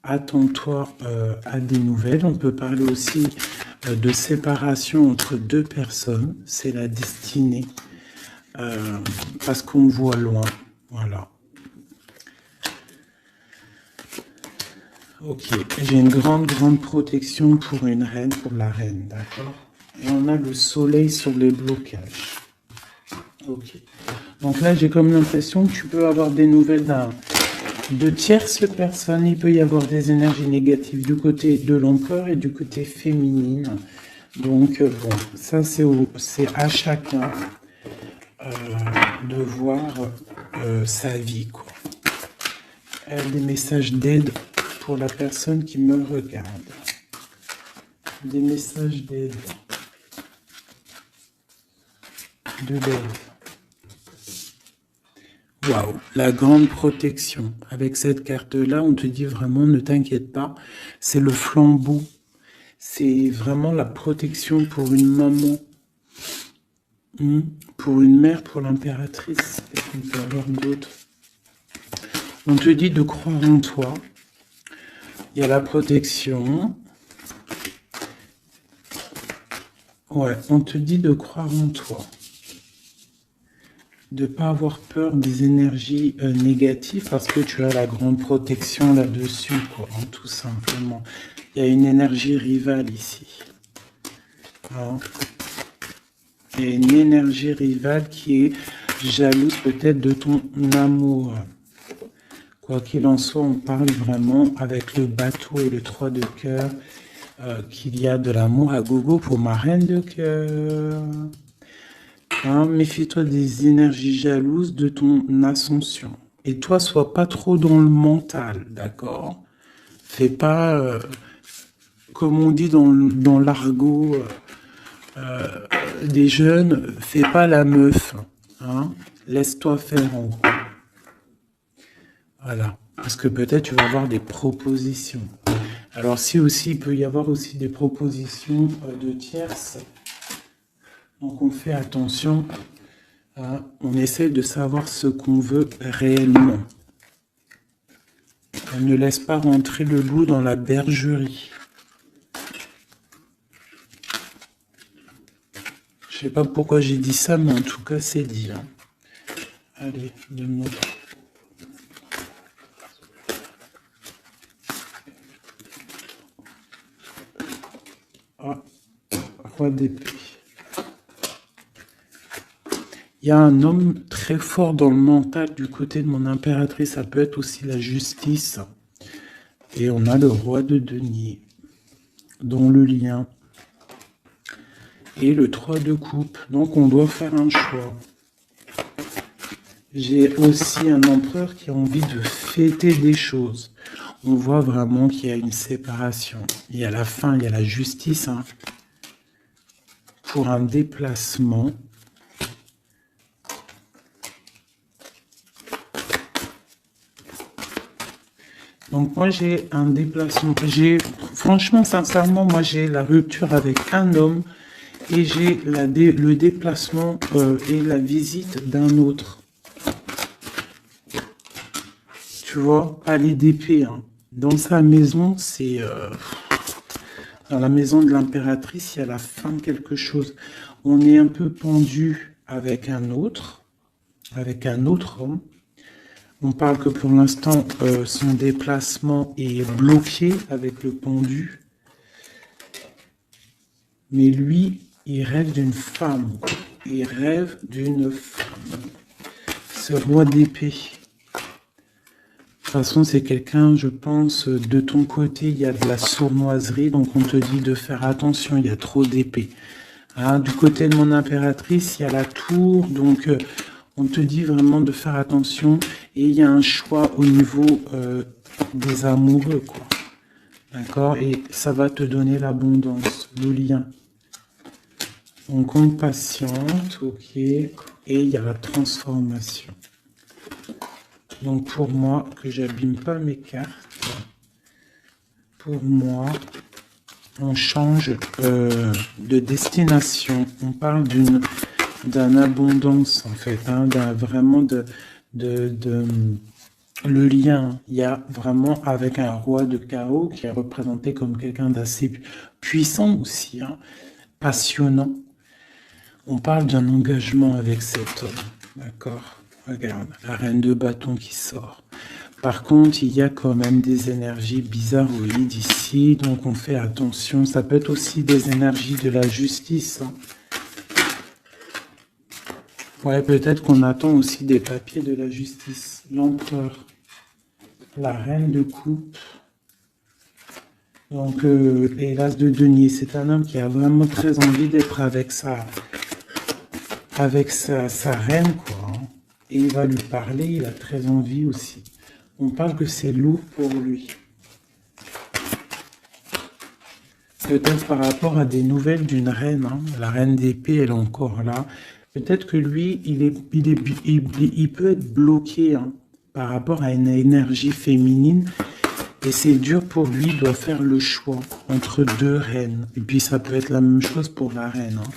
Attends-toi à des nouvelles. On peut parler aussi de séparation entre 2 personnes. C'est la destinée. Parce qu'on voit loin. Voilà. Ok. J'ai une grande protection pour une reine, pour la reine. D'accord. Et on a le soleil sur les blocages. Ok. Donc là, j'ai comme l'impression que tu peux avoir des nouvelles de tierces personnes. Il peut y avoir des énergies négatives du côté de l'empereur et du côté féminine. Donc, bon, ça, c'est à chacun de voir sa vie, quoi. Des messages d'aide pour la personne qui me regarde. Des messages d'aide. De l'aide. Waouh, la grande protection. Avec cette carte-là, on te dit vraiment, ne t'inquiète pas, c'est le flambeau. C'est vraiment la protection pour une maman, pour une mère, pour l'impératrice. Qu'est-ce qu'on peut avoir d'autre? On te dit de croire en toi. Il y a la protection. Ouais, on te dit de croire en toi. De ne pas avoir peur des énergies négatives parce que tu as la grande protection là-dessus, quoi, hein, tout simplement. Il y a une énergie rivale ici. Hein. Il y a une énergie rivale qui est jalouse peut-être de ton amour. Quoi qu'il en soit, on parle vraiment avec le bateau et le 3 de cœur qu'il y a de l'amour à gogo pour ma reine de cœur. Hein, méfie-toi des énergies jalouses de ton ascension. Et toi, sois pas trop dans le mental, d'accord? Fais pas, comme on dit dans l'argot des jeunes, fais pas la meuf. Hein? Laisse-toi faire en gros. Voilà. parce que peut-être tu vas avoir des propositions. Alors si aussi, il peut y avoir aussi des propositions de tierces. Donc on fait attention, on essaie de savoir ce qu'on veut réellement. On ne laisse pas rentrer le loup dans la bergerie. Je sais pas pourquoi j'ai dit ça, mais en tout cas c'est dit. Hein. Allez, donne-moi. Ah, roi d'épée. Il y a un homme très fort dans le mental du côté de mon impératrice. Ça peut être aussi la justice. Et on a le roi de denier, dont le lien. Et le 3 de coupe. Donc on doit faire un choix. J'ai aussi un empereur qui a envie de fêter des choses. On voit vraiment qu'il y a une séparation. Il y a la fin, il y a la justice. Hein, pour un déplacement. Donc moi j'ai un déplacement. Franchement, sincèrement, moi j'ai la rupture avec un homme. Et j'ai le déplacement et la visite d'un autre. Tu vois, palais d'épée. Hein. Dans sa maison, c'est... dans la maison de l'impératrice, il y a la fin de quelque chose. On est un peu pendu avec un autre homme. On parle que pour l'instant, son déplacement est bloqué avec le pendu. Mais lui... il rêve d'une femme. Il rêve d'une femme. Ce roi d'épée. De toute façon, c'est quelqu'un, je pense, de ton côté, il y a de la sournoiserie. Donc, on te dit de faire attention, il y a trop d'épée. Hein, du côté de mon impératrice, il y a la tour. Donc, on te dit vraiment de faire attention. Et il y a un choix au niveau des amoureux, quoi. D'accord? Et ça va te donner l'abondance, le lien. On compte patiente, ok, et il y a la transformation. Donc pour moi, que j'abîme pas mes cartes, pour moi, on change de destination. On parle d'une abondance en fait, hein, vraiment le lien. Il y a vraiment avec un roi de chaos qui est représenté comme quelqu'un d'assez puissant aussi, hein, passionnant. On parle d'un engagement avec cet homme, d'accord? Regarde, la reine de bâton qui sort. Par contre, il y a quand même des énergies bizarroïdes ici, donc on fait attention. Ça peut être aussi des énergies de la justice. Hein. Ouais, peut-être qu'on attend aussi des papiers de la justice. L'empereur, la reine de coupe. Donc, et l'as de denier, c'est un homme qui a vraiment très envie d'être avec sa reine, quoi. Hein. Et il va lui parler, il a très envie aussi. On parle que c'est lourd pour lui. Peut-être par rapport à des nouvelles d'une reine. Hein. La reine d'épée, elle est encore là. Peut-être que lui, il peut être bloqué hein, par rapport à une énergie féminine. Et c'est dur pour lui, il doit faire le choix entre deux reines. Et puis ça peut être la même chose pour la reine. Hein.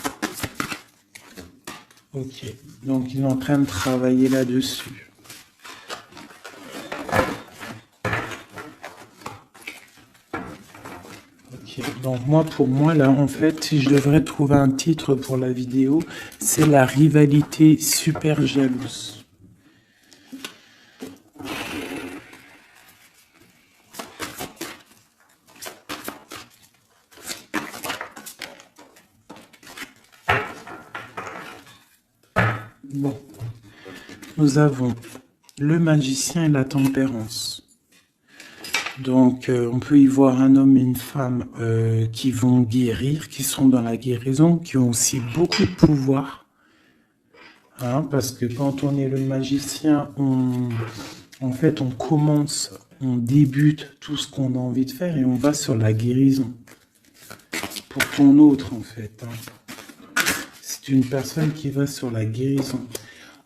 Ok, donc il est en train de travailler là-dessus. Ok, donc pour moi, là, en fait, si je devrais trouver un titre pour la vidéo, c'est la rivalité super jalouse. Bon, nous avons le magicien et la tempérance. Donc, on peut y voir un homme et une femme qui vont guérir, qui sont dans la guérison, qui ont aussi beaucoup de pouvoir. Hein, parce que quand on est le magicien, en fait, on commence, on débute tout ce qu'on a envie de faire et on va sur la guérison. Pour ton autre, en fait. Hein. C'est une personne qui va sur la guérison.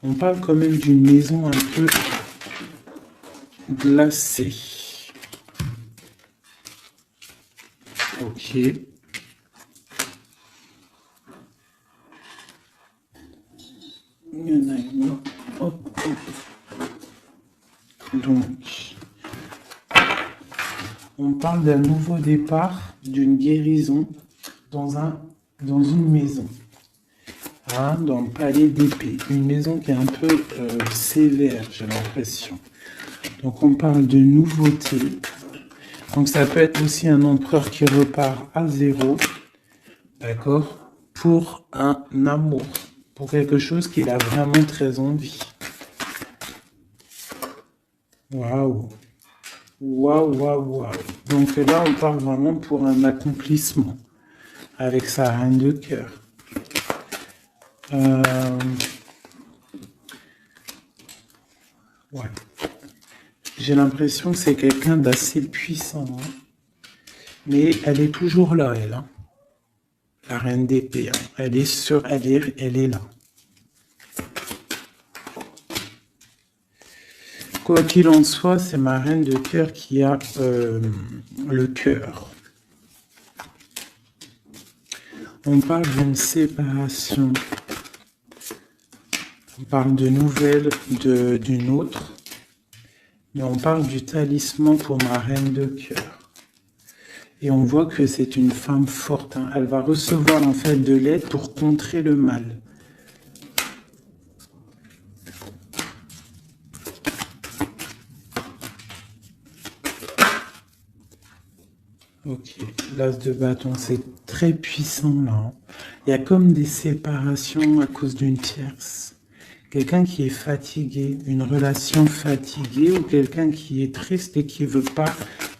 On parle quand même d'une maison un peu... glacé. Ok. Il y en a une autre. Hop, hop. Donc, on parle d'un nouveau départ, d'une guérison dans une maison. Hein, dans le palais d'épée. Une maison qui est un peu sévère, j'ai l'impression. Donc, on parle de nouveauté. Donc, ça peut être aussi un empereur qui repart à zéro. D'accord? Pour un amour. Pour quelque chose qu'il a vraiment très envie. Waouh! Waouh, waouh, waouh. Donc là, on parle vraiment pour un accomplissement. Avec sa reine de cœur. Ouais. J'ai l'impression que c'est quelqu'un d'assez puissant. Hein. Mais elle est toujours là, elle. Hein. La reine d'épée. Hein. Elle est là. Quoi qu'il en soit, c'est ma reine de cœur qui a le cœur. On parle d'une séparation. On parle de nouvelles d'une autre. Mais on parle du talisman pour ma reine de cœur. Et on voit que c'est une femme forte. Hein. Elle va recevoir en fait de l'aide pour contrer le mal. Ok, l'as de bâton, c'est très puissant là. Hein. Il y a comme des séparations à cause d'une tierce. Quelqu'un qui est fatigué, une relation fatiguée ou quelqu'un qui est triste et qui ne veut pas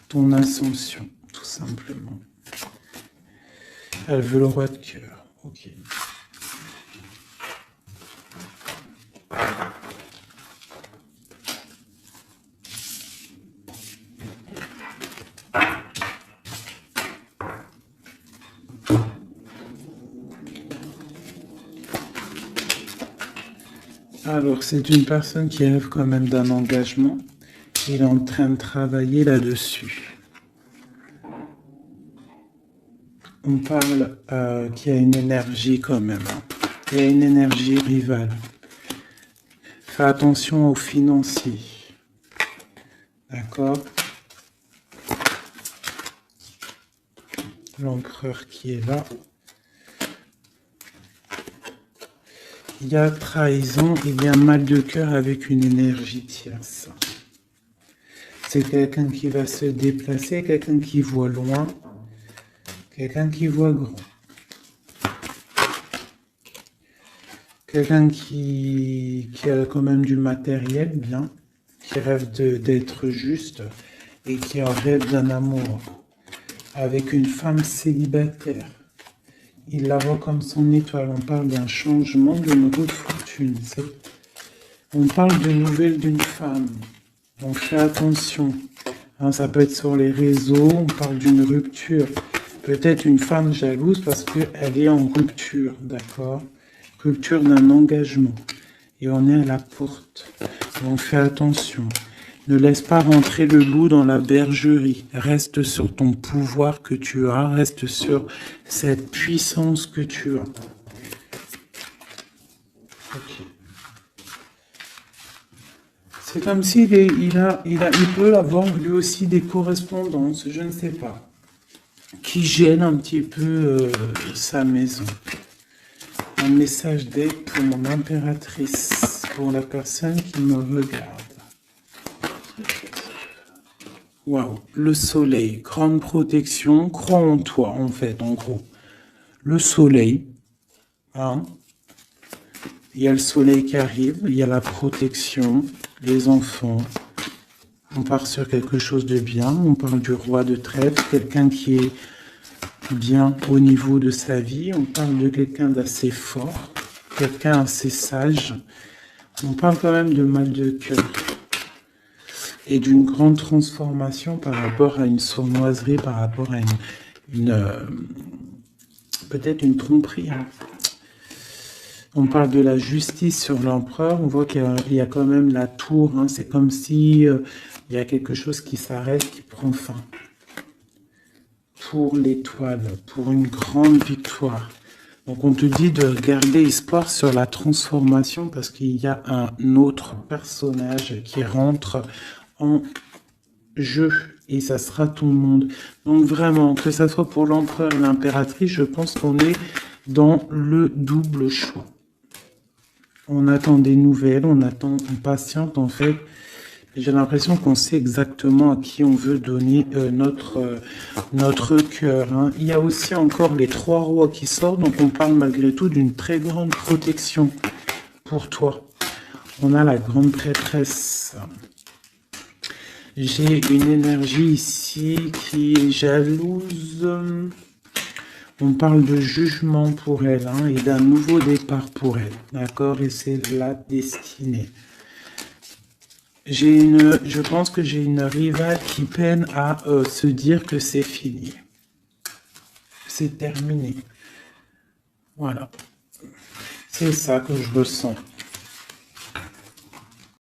ton ascension, tout simplement. Elle veut le roi de cœur. Ok. Alors, c'est une personne qui rêve quand même d'un engagement. Il est en train de travailler là-dessus. On parle qu'il y a une énergie quand même. Il y a une énergie rivale. Fais attention aux financiers. D'accord? L'empereur qui est là. Il y a trahison, il y a mal de cœur avec une énergie tierce. C'est quelqu'un qui va se déplacer, quelqu'un qui voit loin, quelqu'un qui voit grand. Quelqu'un qui a quand même du matériel, bien, qui rêve d'être juste et qui rêve d'un amour avec une femme célibataire. Il la voit comme son étoile. On parle d'un changement, d'une refortune. On parle de nouvelles d'une femme. Donc fais attention. Hein, ça peut être sur les réseaux. On parle d'une rupture. Peut-être une femme jalouse parce qu'elle est en rupture. D'accord? Rupture d'un engagement. Et on est à la porte. Donc fais attention. Ne laisse pas rentrer le loup dans la bergerie. Reste sur ton pouvoir que tu as. Reste sur cette puissance que tu as. Okay. C'est comme s'il il peut avoir lui aussi des correspondances, je ne sais pas, qui gênent un petit peu sa maison. Un message d'aide pour mon impératrice, pour la personne qui me regarde. Waouh, le soleil, grande protection, crois en toi en fait, en gros. Le soleil, hein, il y a le soleil qui arrive, il y a la protection, les enfants. On part sur quelque chose de bien, on parle du roi de trèfle, quelqu'un qui est bien au niveau de sa vie, on parle de quelqu'un d'assez fort, quelqu'un assez sage. On parle quand même de mal de cœur. Et d'une grande transformation par rapport à une sournoiserie, par rapport à peut-être une tromperie. Hein. On parle de la justice sur l'empereur, on voit qu'il y a quand même la tour, hein. C'est comme si il Il y a quelque chose qui s'arrête, qui prend fin. Pour l'étoile, pour une grande victoire. Donc on te dit de garder espoir sur la transformation parce qu'il y a un autre personnage qui rentre en jeu et ça sera tout le monde. Donc vraiment, que ça soit pour l'empereur et l'impératrice, je pense qu'on est dans le double choix. On attend des nouvelles, on patiente en fait. J'ai l'impression qu'on sait exactement à qui on veut donner notre cœur. Hein. Il y a aussi encore les 3 rois qui sortent, donc on parle malgré tout d'une très grande protection pour toi. On a la grande prêtresse. J'ai une énergie ici qui est jalouse. On parle de jugement pour elle hein, et d'un nouveau départ pour elle. D'accord? Et c'est la destinée. Je pense que j'ai une rivale qui peine à se dire que c'est fini. C'est terminé. Voilà. C'est ça que je ressens.